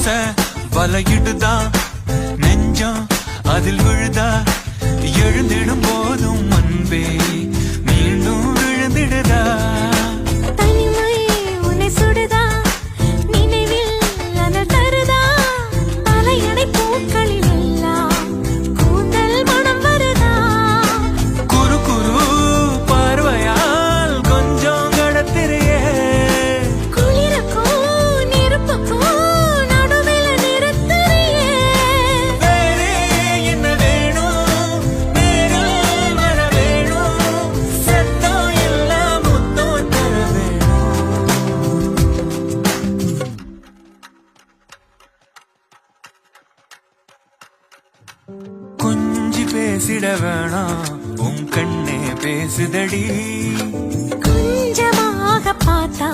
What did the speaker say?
ஆசை வலையிடுதா நெஞ்சம் அதில் விழுதா எழுந்திடும் போதும் அன்பே மீண்டும் விழுந்திடுதா தனிமை உன்னை சுடுதா நினைவில் அனல் தருதா அலையடை பூக்களில் எல்லாம் கூந்தல் மனம் வருதா குறு குரு பார்வையால் கொஞ்சம் கடத்திரையே குளிருக்கும் நெருப்புக்கும் நடுவில் நிறுத்துறியே வேறே என்ன வேணும் நேரில் வர வேணும் சத்தம் எல்லாம் முத்தம் தர வேணும் கொஞ்சி பேசிட வேணாம் உன் கண்ணே பேசுதடி கொஞ்சமாக பார்த்தா